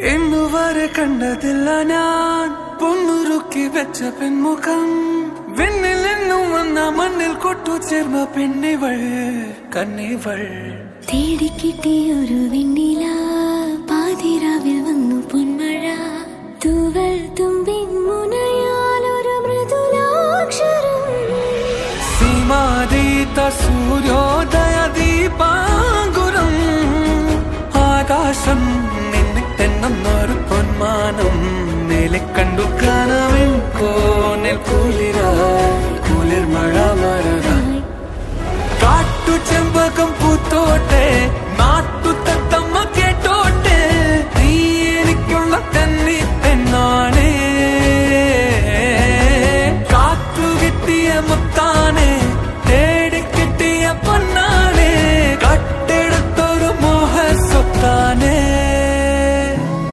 ഇന്നുവരെ കണ്ടതില്ല ഞാൻ പൊന്നുരുക്കി വെച്ച പെൺമുഖം. വെണ്ണിൽ നിന്നും വന്ന മണ്ണിൽ കൊട്ടു ചേർന്ന പെണ്ണിവൾ കണ്ണിവൾ. തേടിക്കിട്ടിയൊരു വെണ്ണില പാതിരാവിൽ വന്നു പൊന്മഴ. തൂവൽ തുമ്പിൻ മുനയാലൊരു മൃദുലാക്ഷരം. സീമാതീത സൂര്യോദയ ദീപാങ്കുരം. ആകാശം നിന്നിട്ടെന്നൊരു പൊന്മാനം മേലെ കണ്ടു കാണാൻ